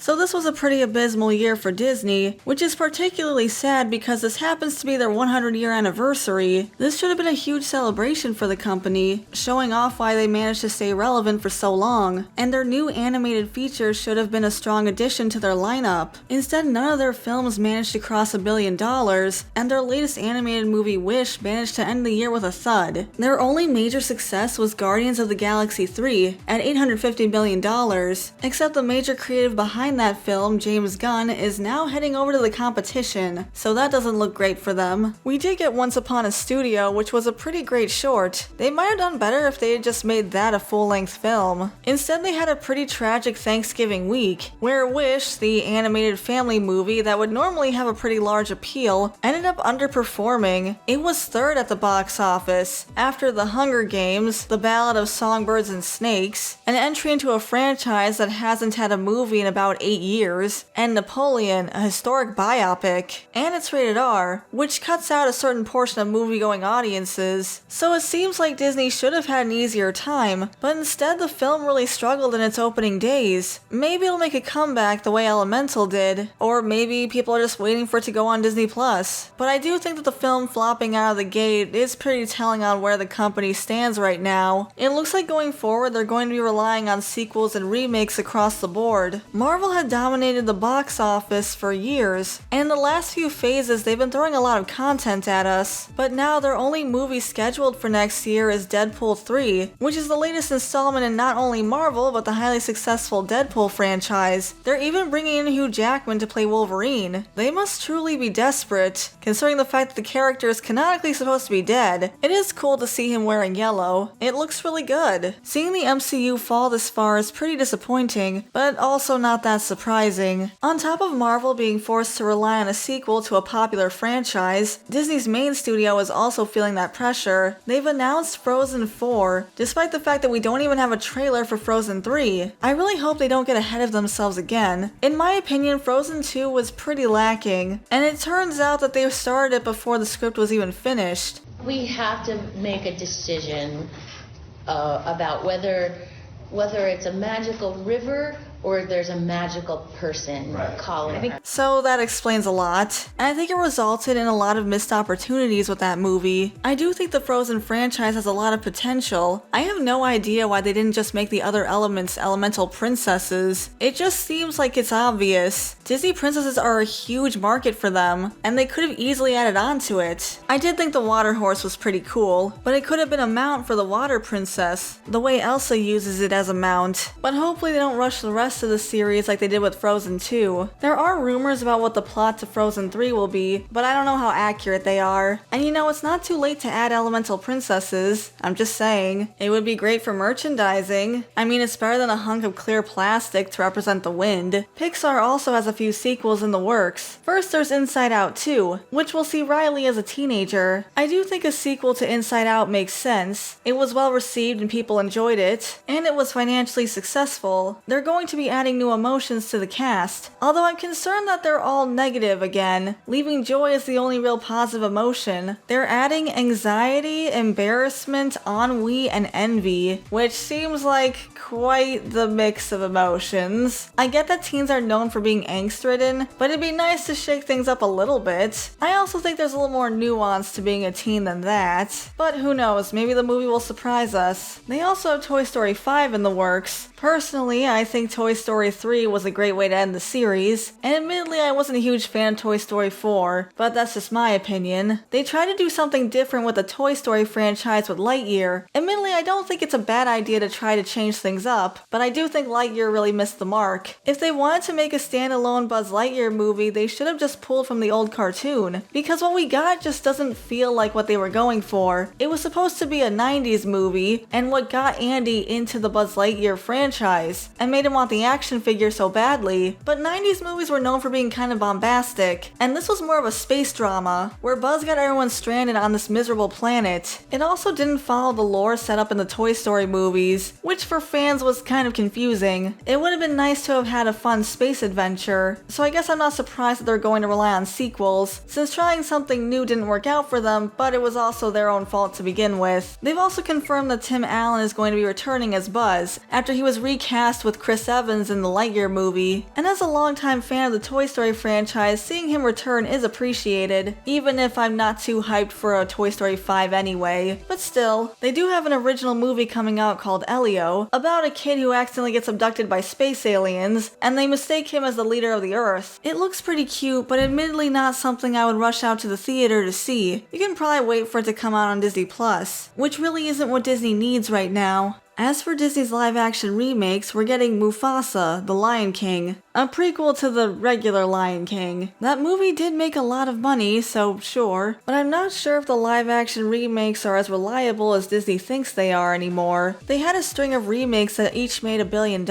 So this was a pretty abysmal year for Disney, which is particularly sad because this happens to be their 100-year anniversary. This should have been a huge celebration for the company, showing off why they managed to stay relevant for so long, and their new animated features should have been a strong addition to their lineup. Instead, none of their films managed to cross $1 billion, and their latest animated movie, Wish, managed to end the year with a thud. Their only major success was Guardians of the Galaxy 3 at $850 million, except the major creative behind that film, James Gunn, is now heading over to the competition, so that doesn't look great for them. We did get Once Upon a Studio, which was a pretty great short. They might have done better if they had just made that a full-length film. Instead, they had a pretty tragic Thanksgiving week, where Wish, the animated family movie that would normally have a pretty large appeal, ended up underperforming. It was third at the box office, after The Hunger Games, The Ballad of Songbirds and Snakes, an entry into a franchise that hasn't had a movie in about 8 years, and Napoleon, a historic biopic, and it's rated R, which cuts out a certain portion of movie-going audiences. So it seems like Disney should have had an easier time, but instead the film really struggled in its opening days. Maybe it'll make a comeback the way Elemental did, or maybe people are just waiting for it to go on Disney+. But I do think that the film flopping out of the gate is pretty telling on where the company stands right now. It looks like going forward they're going to be relying on sequels and remakes across the board. Marvel had dominated the box office for years, and in the last few phases they've been throwing a lot of content at us, but now their only movie scheduled for next year is Deadpool 3, which is the latest installment in not only Marvel but the highly successful Deadpool franchise. They're even bringing in Hugh Jackman to play Wolverine. They must truly be desperate, considering the fact that the character is canonically supposed to be dead. It is cool to see him wearing yellow. It looks really good. Seeing the MCU fall this far is pretty disappointing, but also not that surprising. On top of Marvel being forced to rely on a sequel to a popular franchise, Disney's main studio is also feeling that pressure. They've announced Frozen 4, despite the fact that we don't even have a trailer for Frozen 3. I really hope they don't get ahead of themselves again. In my opinion, Frozen 2 was pretty lacking, and it turns out that they started it before the script was even finished. We have to make a decision about whether it's a magical river or there's a magical person calling her. So that explains a lot, and I think it resulted in a lot of missed opportunities with that movie. I do think the Frozen franchise has a lot of potential. I have no idea why they didn't just make the other elements elemental princesses. It just seems like it's obvious. Disney princesses are a huge market for them, and they could have easily added on to it. I did think the water horse was pretty cool, but it could have been a mount for the water princess, the way Elsa uses it as a mount. But hopefully they don't rush the rest of the series like they did with Frozen 2. There are rumors about what the plot to Frozen 3 will be, but I don't know how accurate they are. And you know, it's not too late to add elemental princesses. I'm just saying. It would be great for merchandising. I mean, it's better than a hunk of clear plastic to represent the wind. Pixar also has a few sequels in the works. First, there's Inside Out 2, which will see Riley as a teenager. I do think a sequel to Inside Out makes sense. It was well received and people enjoyed it, and it was financially successful. They're going to be adding new emotions to the cast, although I'm concerned that they're all negative again, leaving joy as the only real positive emotion. They're adding anxiety, embarrassment, ennui, and envy, which seems like quite the mix of emotions. I get that teens are known for being angst-ridden, but it'd be nice to shake things up a little bit. I also think there's a little more nuance to being a teen than that, but who knows, maybe the movie will surprise us. They also have Toy Story 5 in the works. Personally, I think Toy Story 3 was a great way to end the series, and admittedly I wasn't a huge fan of Toy Story 4, but that's just my opinion. They tried to do something different with the Toy Story franchise with Lightyear. Admittedly, I don't think it's a bad idea to try to change things up, but I do think Lightyear really missed the mark. If they wanted to make a standalone Buzz Lightyear movie, they should have just pulled from the old cartoon, because what we got just doesn't feel like what they were going for. It was supposed to be a 90s movie, and what got Andy into the Buzz Lightyear franchise and made him want the action figure so badly, but 90s movies were known for being kind of bombastic, and this was more of a space drama, where Buzz got everyone stranded on this miserable planet. It also didn't follow the lore set up in the Toy Story movies, which for fans was kind of confusing. It would have been nice to have had a fun space adventure, either, so I guess I'm not surprised that they're going to rely on sequels, since trying something new didn't work out for them, but it was also their own fault to begin with. They've also confirmed that Tim Allen is going to be returning as Buzz, after he was recast with Chris Evans in the Lightyear movie, and as a longtime fan of the Toy Story franchise, seeing him return is appreciated, even if I'm not too hyped for a Toy Story 5 anyway. But still, they do have an original movie coming out called Elio, about a kid who accidentally gets abducted by space aliens, and they mistake him as the leader of the Earth. It looks pretty cute, but admittedly not something I would rush out to the theater to see. You can probably wait for it to come out on Disney+, which really isn't what Disney needs right now. As for Disney's live-action remakes, we're getting Mufasa, The Lion King, a prequel to the regular Lion King. That movie did make a lot of money, so sure, but I'm not sure if the live-action remakes are as reliable as Disney thinks they are anymore. They had a string of remakes that each made $1 billion,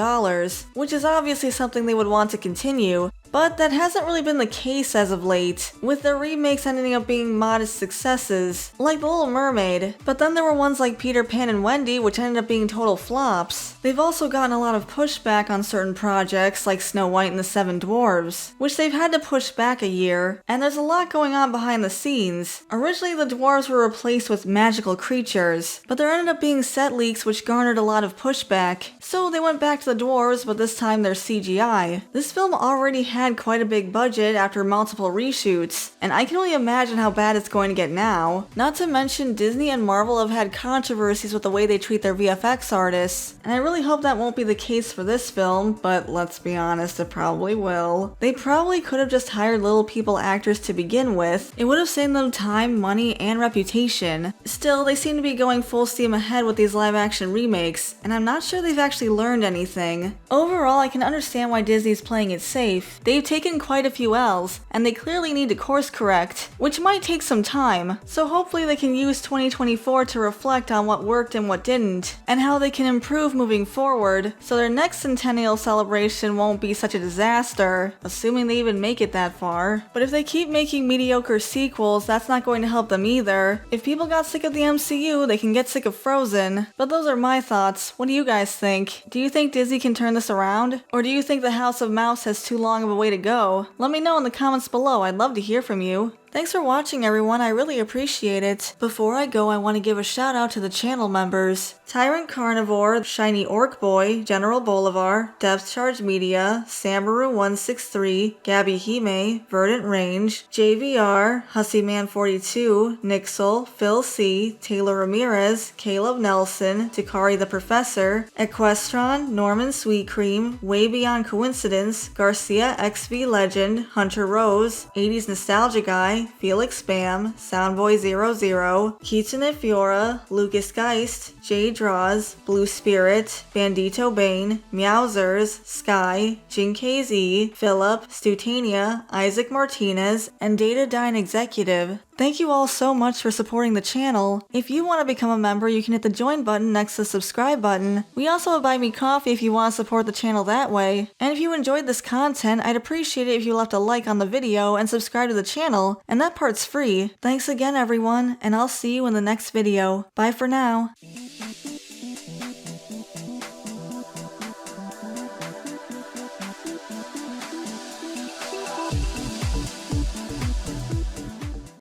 which is obviously something they would want to continue, but that hasn't really been the case as of late, with their remakes ending up being modest successes, like The Little Mermaid, but then there were ones like Peter Pan and Wendy which ended up being total flops. They've also gotten a lot of pushback on certain projects like Snow White and the Seven Dwarfs, which they've had to push back a year, and there's a lot going on behind the scenes. Originally the dwarves were replaced with magical creatures, but there ended up being set leaks which garnered a lot of pushback, so they went back to the dwarves, but this time they're CGI. This film already had quite a big budget after multiple reshoots, and I can only imagine how bad it's going to get now. Not to mention Disney and Marvel have had controversies with the way they treat their VFX artists, and I really hope that won't be the case for this film, but let's be honest, it probably will. They probably could have just hired little people actors to begin with. It would have saved them time, money, and reputation. Still, they seem to be going full steam ahead with these live action remakes, and I'm not sure they've actually learned anything. Overall, I can understand why Disney's playing it safe. They've taken quite a few L's, and they clearly need to course correct, which might take some time, so hopefully they can use 2024 to reflect on what worked and what didn't, and how they can improve moving forward, so their next centennial celebration won't be such a disaster, assuming they even make it that far. But if they keep making mediocre sequels, that's not going to help them either. If people got sick of the MCU, they can get sick of Frozen. But those are my thoughts. What do you guys think? Do you think Disney can turn this around? Or do you think the House of Mouse has too long of a way to go? Let me know in the comments below, I'd love to hear from you. Thanks for watching everyone, I really appreciate it. Before I go, I want to give a shout out to the channel members. Tyrant Carnivore, Shiny Orc Boy, General Bolivar, Depth Charge Media, Samaru163, Gabby Hime, Verdant Range, JVR, Hussyman42, Nixel, Phil C, Taylor Ramirez, Caleb Nelson, Takari the Professor, Equestron, Norman Sweetcream, Way Beyond Coincidence, Garcia XV Legend, Hunter Rose, 80s Nostalgia Guy, Felix Spam, Soundboy00, Kitsune Fiora, Lucas Geist, Jay Draws, Blue Spirit, Bandito Bane, Meowsers, Sky, Jin KZ, Philip, Stutania, Isaac Martinez, and Data Dine Executive. Thank you all so much for supporting the channel. If you want to become a member, you can hit the join button next to the subscribe button. We also have Buy Me Coffee if you want to support the channel that way. And if you enjoyed this content, I'd appreciate it if you left a like on the video and subscribe to the channel, and that part's free. Thanks again everyone, and I'll see you in the next video. Bye for now.